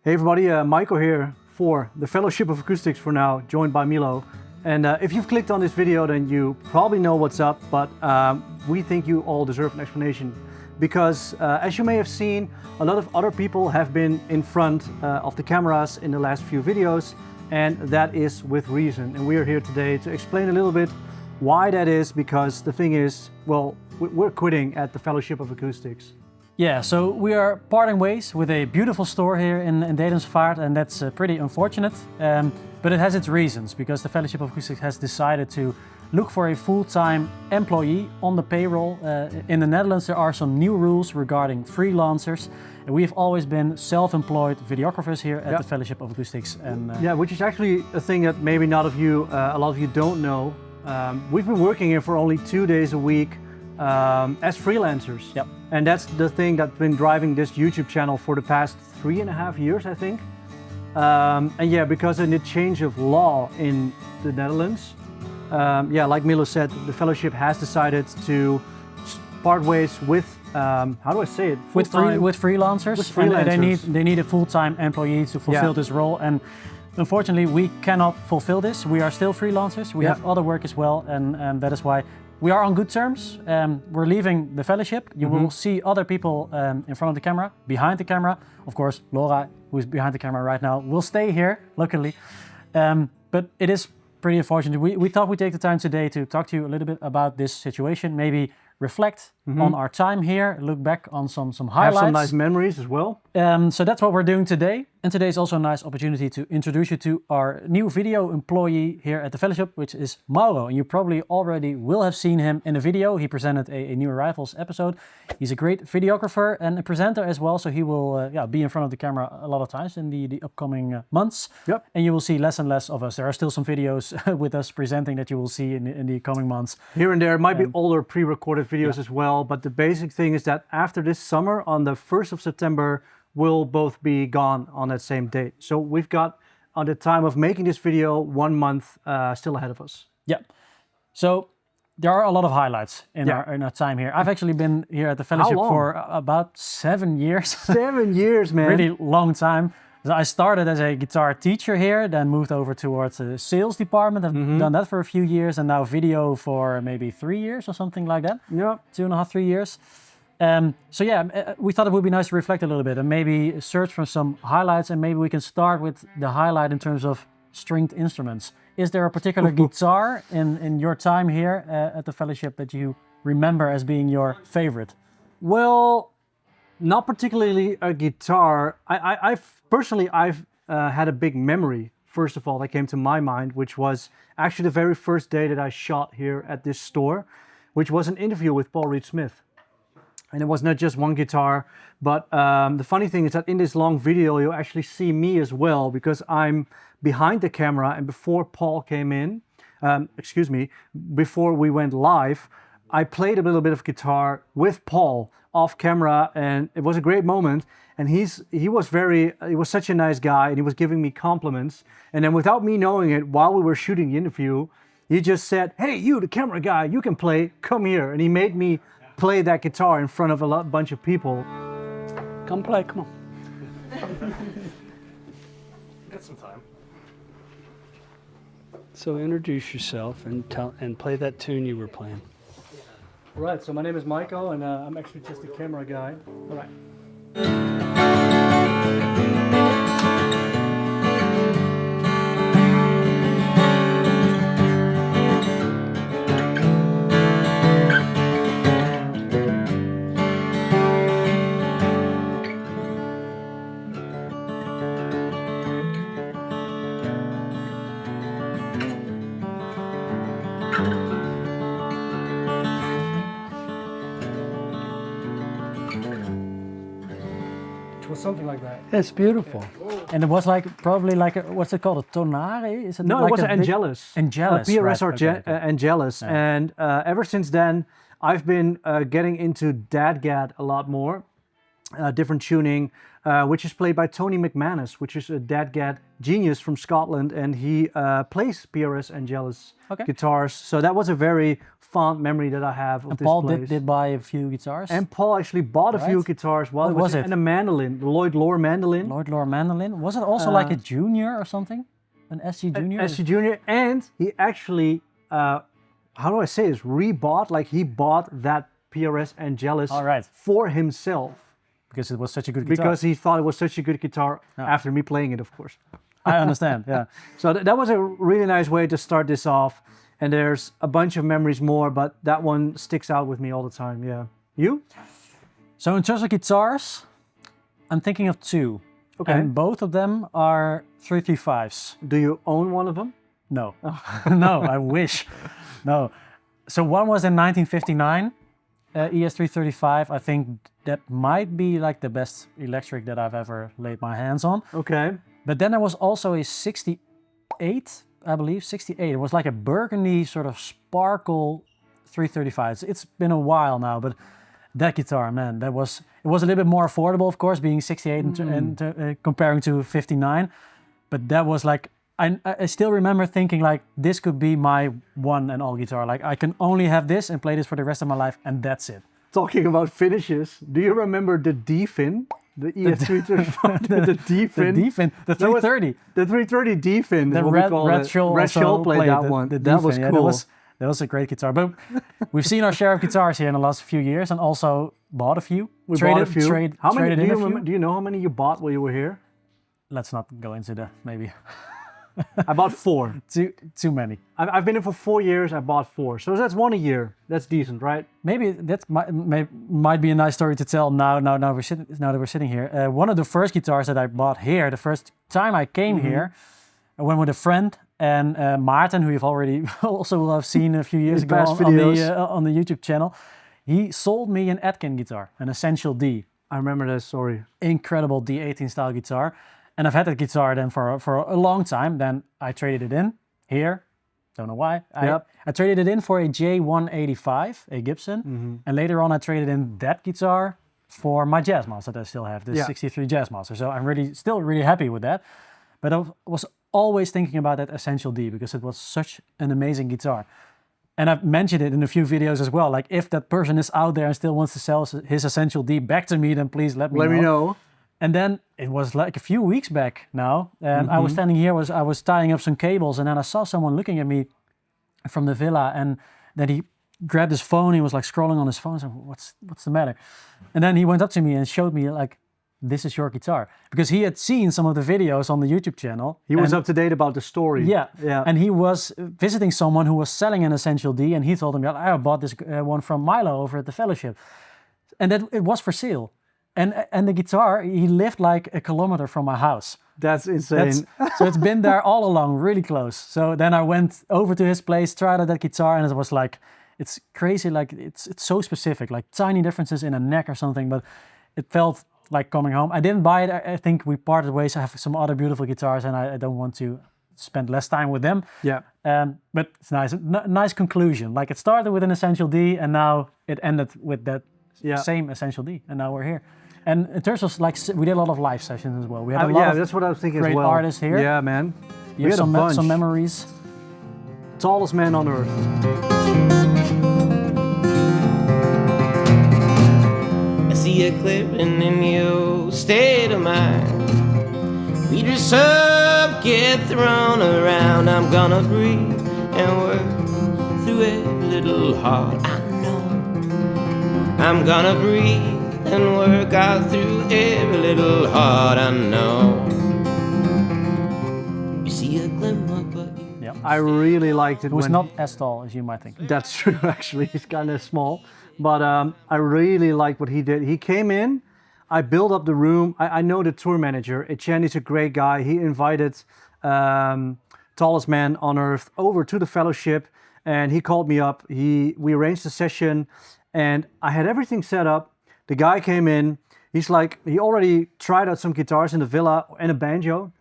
Hey everybody, Maico here for the Fellowship of Acoustics for now, joined by Milo. And if you've clicked on this video, then you probably know what's up, but we think you all deserve an explanation. Because as you may have seen, a lot of other people have been in front of the cameras in the last few videos, and that is with reason. And we are here today to explain a little bit why that is, because the thing is, well, we're quitting at the Fellowship of Acoustics. Yeah, so we are parting ways with a beautiful store here in Dedemsvaart, and that's pretty unfortunate. But it has its reasons, because the Fellowship of Acoustics has decided to look for a full-time employee on the payroll. In the Netherlands there are some new rules regarding freelancers. And we've always been self-employed videographers here at the Fellowship of Acoustics. And, yeah, which is actually a thing that maybe a lot of you don't know. We've been working here for only 2 days a week as freelancers. Yep. And that's the thing that's been driving this YouTube channel for the past 3.5 years, I think. And yeah, because of the change of law in the Netherlands, yeah, like Milo said, the fellowship has decided to part ways with, how do I say it? With freelancers. And they need a full-time employee to fulfill this role. And unfortunately, we cannot fulfill this. We are still freelancers. We have other work as well, and that is why we are on good terms. We're leaving the fellowship. You will see other people in front of the camera, behind the camera. Of course, Lora, who is behind the camera right now, will stay here, luckily. But it is pretty unfortunate. We thought we'd take the time today to talk to you a little bit about this situation, maybe reflect on our time here, look back on some highlights. Have some nice memories as well. So that's what we're doing today. And today is also a nice opportunity to introduce you to our new video employee here at the Fellowship, which is Mauro. And you probably already will have seen him in a video. He presented a New Arrivals episode. He's a great videographer and a presenter as well. So he will be in front of the camera a lot of times in the upcoming months. Yep. And you will see less and less of us. There are still some videos with us presenting that you will see in the coming months. Here and there might be older pre-recorded videos as well. But the basic thing is that after this summer, on the 1st of September, we'll both be gone on that same date. So we've got, on the time of making this video, 1 month still ahead of us. Yeah. So there are a lot of highlights in our time here. I've actually been here at the Fellowship for about 7 years. 7 years, man. Really long time. So I started as a guitar teacher here, then moved over towards the sales department. I've done that for a few years, and now video for maybe 3 years or something like that. Yeah. 2.5, 3 years. So yeah, we thought it would be nice to reflect a little bit and maybe search for some highlights, and maybe we can start with the highlight in terms of stringed instruments. Is there a particular guitar in your time here at the Fellowship that you remember as being your favorite? Well, not particularly a guitar. I've personally had a big memory, first of all, that came to my mind, which was actually the very first day that I shot here at this store, which was an interview with Paul Reed-Smith. And it was not just one guitar, but the funny thing is that in this long video, you'll actually see me as well, because I'm behind the camera, and before Paul came in, before we went live, I played a little bit of guitar with Paul off camera, and it was a great moment. And he was such a nice guy, and he was giving me compliments. And then without me knowing it, while we were shooting the interview, he just said, "Hey, you, the camera guy, you can play, come here." And he made me play that guitar in front of a bunch of people. Come play, come on. Got some time. So introduce yourself and play that tune you were playing. Right, so my name is Maico, and I'm actually just the camera guy. All right. Was something like that. It's beautiful. And it was probably like what's it called, a tonare? Is it? No, like it was an Angelus. Angelus, PRS right. or Angelus. Yeah. And ever since then, I've been getting into DADGAD a lot more. Different tuning, which is played by Tony McManus, which is a DADGAD genius from Scotland, and he plays PRS and Jealous guitars. So that was a very fond memory that I have of and this Paul place. did buy a few guitars. And Paul actually bought a few guitars. Well, what was it? And a mandolin, the Lloyd Lora mandolin. Lloyd Lora mandolin. Was it also like a junior or something? An SG Junior? SG Junior, and he actually, how do I say this, rebought, like he bought that PRS and Jealous for himself. Because it was such a good guitar. Because he thought it was such a good guitar after me playing it, of course. I understand, yeah. So that was a really nice way to start this off. And there's a bunch of memories more, but that one sticks out with me all the time, yeah. You? So in terms of guitars, I'm thinking of two. Okay. And both of them are 335s. Do you own one of them? No. No, I wish. No. So one was in 1959, ES335. I think that might be like the best electric that I've ever laid my hands on. Okay. But then there was also a 68, I believe, 68. It was like a burgundy sort of sparkle 335. It's been a while now, but that guitar, man, it was a little bit more affordable, of course, being 68 and comparing to 59. But that was like, I still remember thinking like, this could be my one and all guitar. Like I can only have this and play this for the rest of my life, and that's it. Talking about finishes, do you remember the D-fin? The ES335, the D-fin. The D-fin, the 330. The 330 D-fin is the what we call it. Red Shoal played that one. That was cool. That was a great guitar. But we've seen our share of guitars here in the last few years, and also bought a few. We bought a few. How many? Do you know how many you bought while you were here? Let's not go into that, maybe. I bought 4. Too many. I've been here for 4 years. I bought 4, so that's 1 a year. That's decent, right? Maybe that might be a nice story to tell now that we're sitting here. One of the first guitars that I bought here, the first time I came here, I went with a friend and Maarten, who you've already also will have seen a few years ago on the YouTube channel. He sold me an Atkin guitar, an Essential D. I remember that story. Incredible D18 style guitar. And I've had that guitar then for a long time. Then I traded it in here. Don't know why. I traded it in for a J185, a Gibson. And later on I traded in that guitar for my Jazzmaster that I still have, the 63 Jazzmaster. So I'm still really happy with that. But I was always thinking about that Essential D because it was such an amazing guitar. And I've mentioned it in a few videos as well. Like if that person is out there and still wants to sell his Essential D back to me, then please let me know. And then it was like a few weeks back now, and I was standing here, I was tying up some cables, and then I saw someone looking at me from the villa, and then he grabbed his phone, he was like scrolling on his phone, so what's the matter? And then he went up to me and showed me like, this is your guitar. Because he had seen some of the videos on the YouTube channel. He was up to date about the story. Yeah. And he was visiting someone who was selling an Essential D, and he told him, yeah, I bought this one from Milo over at the Fellowship. And that it was for sale. And the guitar, he lived like a kilometer from my house. That's insane. So it's been there all along, really close. So then I went over to his place, tried out that guitar, and it was like, it's crazy, like it's so specific, like tiny differences in a neck or something, but it felt like coming home. I didn't buy it. I think we parted ways. I have some other beautiful guitars, and I don't want to spend less time with them. Yeah. But it's nice. Nice conclusion. Like it started with an Essential D, and now it ended with that same Essential D, and now we're here. And in terms of like, we did a lot of live sessions as well. We had a lot of that's what I was thinking great as well. artists here. Yeah, man. You have some memories. Tallest man on earth. I see a clearing in your state of mind. We dress up, get thrown around. I'm gonna breathe and work through every little heart I know. I'm gonna breathe and work out through every little heart I know. You see a glimmer, but I really liked it. He was not as tall as you might think. That's true, actually. He's kind of small. But I really liked what he did. He came in, I built up the room. I know the tour manager. Etienne is a great guy. He invited Tallest Man on Earth over to the Fellowship, and he called me up. We arranged a session, and I had everything set up. The guy came in, he's like, he already tried out some guitars in the villa and a banjo.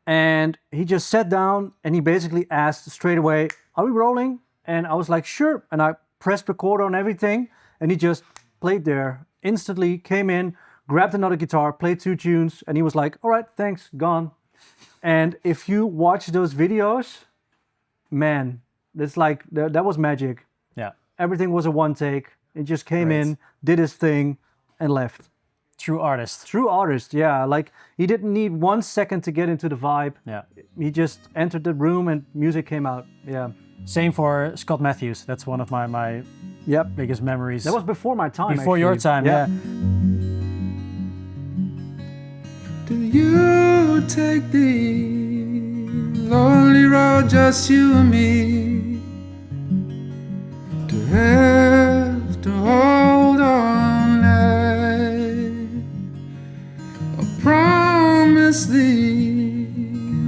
And he just sat down and he basically asked straight away, are we rolling? And I was like, sure. And I pressed record on everything and he just played there. Instantly came in, grabbed another guitar, played 2 tunes, and he was like, all right, thanks, gone. And if you watch those videos, man, it's like, that was magic. Yeah. Everything was a one take. It just came in, did his thing, and left. True artist. True artist, yeah. Like, he didn't need 1 second to get into the vibe. Yeah. He just entered the room and music came out, yeah. Same for Scott Matthews. That's one of my biggest memories. That was before my time, Before your time, yeah. Do you take the lonely road, just you and me, to have to hold on night? I promise thee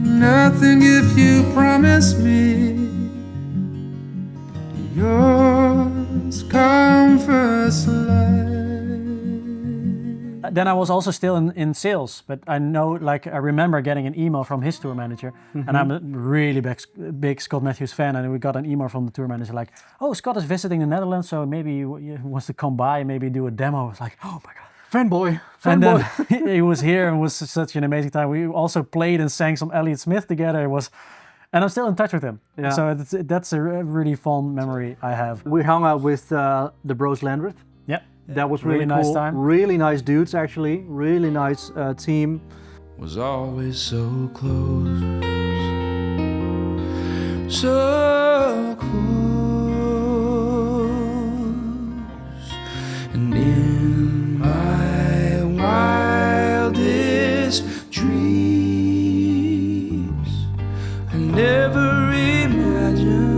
nothing if you promise me yours come first light. Then I was also still in sales, but I know, like, I remember getting an email from his tour manager, and I'm a really big Scott Matthews fan, and we got an email from the tour manager like, oh, Scott is visiting the Netherlands, so maybe he wants to come by, maybe do a demo. I was like, oh my God. Fanboy. And then he was here and was such an amazing time. We also played and sang some Elliott Smith together. And I'm still in touch with him. Yeah. So that's a really fond memory I have. We hung out with the Bros Landreth. Yeah. That was really cool. Nice time. Really nice dudes, actually. Really nice team. Was always so close, so close, and in my wildest dreams, I never imagined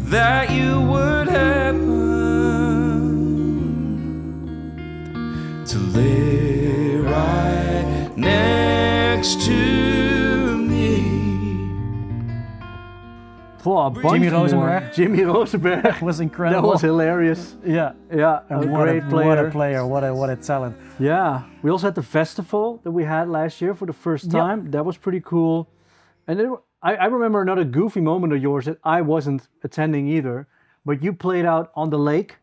that you would happen to lay right next to me. Jimmy Rosenberg. Jimmy Rosenberg was incredible. That was hilarious. Yeah, and what a player, what a talent. Yeah, we also had the festival that we had last year for the first time. That was pretty cool. And I remember another goofy moment of yours that I wasn't attending either, but you played out on the lake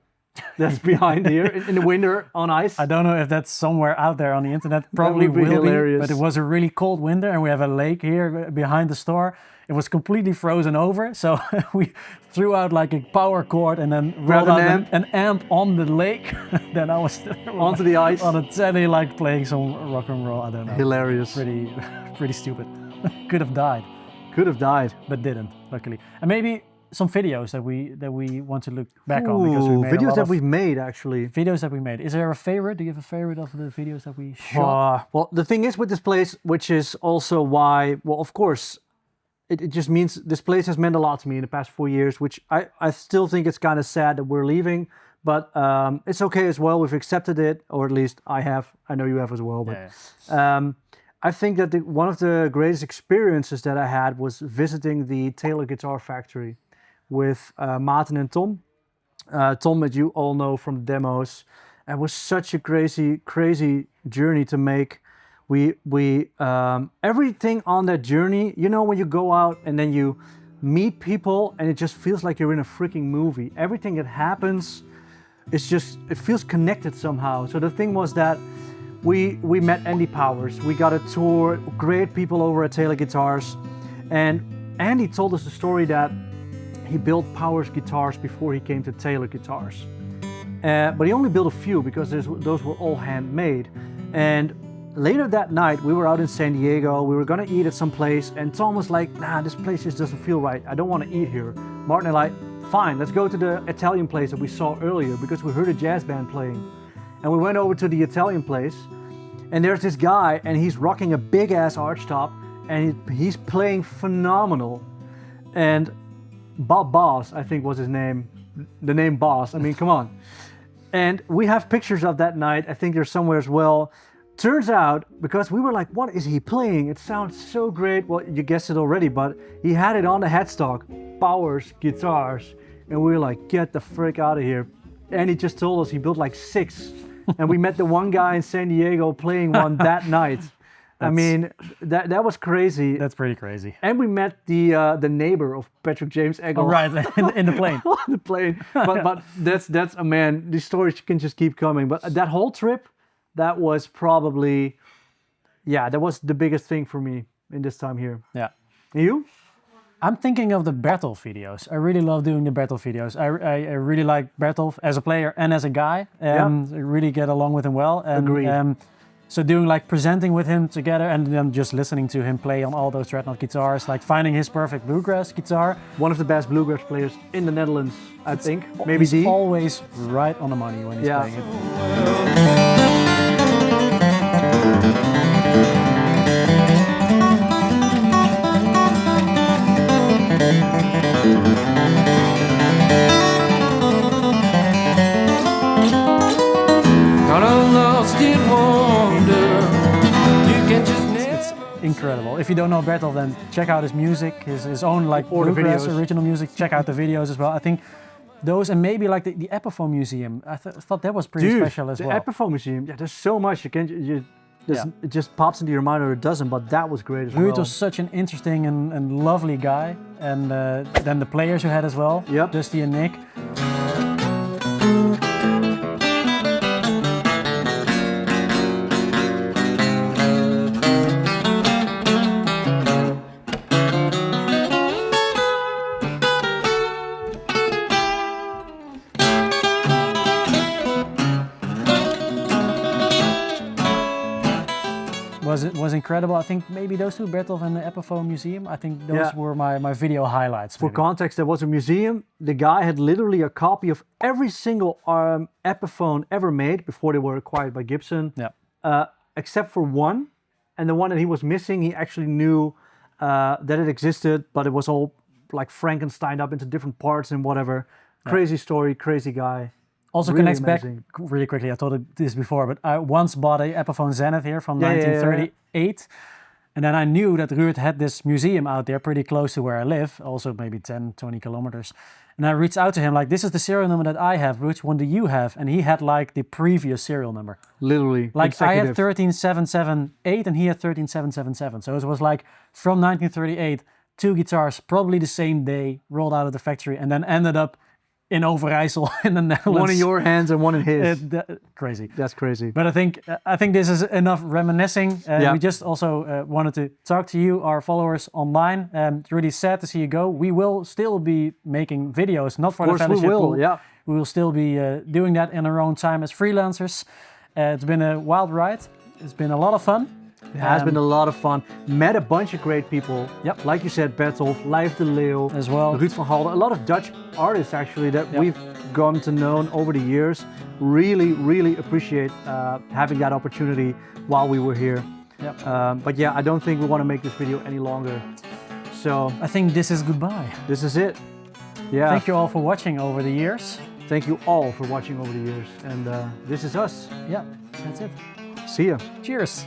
that's behind here in the winter on ice. I don't know if that's somewhere out there on the internet. Probably will be hilarious. But it was a really cold winter, and we have a lake here behind the store. It was completely frozen over, so we threw out like a power cord and then rolled out an amp on the lake. Then I was onto the ice on a telly, like playing some rock and roll. I don't know. Hilarious. Pretty stupid. Could have died. Could have died, but didn't. Luckily, and maybe some videos that we want to look back on, because we made videos that we've made, actually. Videos that we made. Is there a favorite? Do you have a favorite of the videos that we shot? Well, the thing is with this place, which is also why, well, of course, it just means this place has meant a lot to me in the past 4 years, which I still think it's kind of sad that we're leaving, but it's okay as well. We've accepted it, or at least I have. I know you have as well, but I think that one of the greatest experiences that I had was visiting the Taylor Guitar Factory with Maarten and Tom. Tom, as you all know from the demos, and it was such a crazy journey to make. We everything on that journey, you know, when you go out and then you meet people and it just feels like you're in a freaking movie. Everything that happens, it feels connected somehow. So the thing was that we met Andy Powers. We got a tour, great people over at Taylor Guitars, and Andy told us the story that he built Powers guitars before he came to Taylor Guitars. But he only built a few because those were all handmade. And later that night, we were out in San Diego. We were gonna eat at some place, and Tom was like, nah, this place just doesn't feel right. I don't want to eat here. Maarten and I, fine, let's go to the Italian place that we saw earlier because we heard a jazz band playing. And we went over to the Italian place, and there's this guy, and he's rocking a big ass archtop, and he's playing phenomenal. And Bob Boss, I think was his name, the name Boss, I mean, come on. And we have pictures of that night, I think there's somewhere as well. Turns out, because we were like, what is he playing? It sounds so great. Well, you guessed it already, but he had it on the headstock, Powers guitars. And we were like, get the frick out of here. And he just told us he built like 6. And we met the one guy in San Diego playing one that night. I mean, that was crazy. That's pretty crazy. And we met the neighbor of Patrick James Eggle. Oh, right, in the plane. On the plane. But that's a man. These stories can just keep coming. But that whole trip, that was probably, that was the biggest thing for me in this time here. Yeah. You? I'm thinking of the Bertolf videos. I really love doing the Bertolf videos. I really like Bertolf as a player and as a guy. I really get along with him well. And, agreed. So doing like presenting with him together and then just listening to him play on all those Dreadnought guitars, like finding his perfect bluegrass guitar. One of the best bluegrass players in the Netherlands, I think. Maybe he's always right on the money when he's playing it. It's incredible. If you don't know Bertolf, then check out his music, his own like bluegrass original music. Check out the videos as well. I think those, and maybe like the Epiphone Museum. I thought that was pretty special as well. The Epiphone Museum. Yeah, there's so much it just pops into your mind, or it doesn't. But that was great as well. Ruud was such an interesting and lovely guy, and then the players you had as well. Yep. Dusty and Nick. Was incredible. I think maybe those two, Bertolf and the Epiphone Museum, I think those were my video highlights. For context, there was a museum. The guy had literally a copy of every single Epiphone ever made before they were acquired by Gibson, except for one. And the one that he was missing, he actually knew that it existed, but it was all like Frankensteined up into different parts and whatever. Crazy story, crazy guy. Also really connects amazing. Back really quickly. I told this before, but I once bought a Epiphone Zenith here from 1938. And then I knew that Ruud had this museum out there pretty close to where I live, also maybe 10, 20 kilometers. And I reached out to him like, this is the serial number that I have. Which one do you have? And he had like the previous serial number. Literally. Like I had 13778 and he had 13777. So it was like from 1938, two guitars, probably the same day, rolled out of the factory and then ended up in Overijssel in the Netherlands. One in your hands and one in his. Crazy. That's crazy. But I think this is enough reminiscing. We just also wanted to talk to you, our followers online. It's really sad to see you go. We will still be making videos, not for the fellowship. We will, We will still be doing that in our own time as freelancers. It's been a wild ride. It's been a lot of fun. It has been a lot of fun. Met a bunch of great people. Yep. Like you said, Bertolf, Lijf de Leeuw, as well. Ruud van Halden. A lot of Dutch artists actually that we've gotten to know over the years. Really, really appreciate having that opportunity while we were here. Yep. But yeah, I don't think we want to make this video any longer. So I think this is goodbye. This is it. Yeah. Thank you all for watching over the years. Thank you all for watching over the years. And this is us. Yeah, that's it. See ya. Cheers.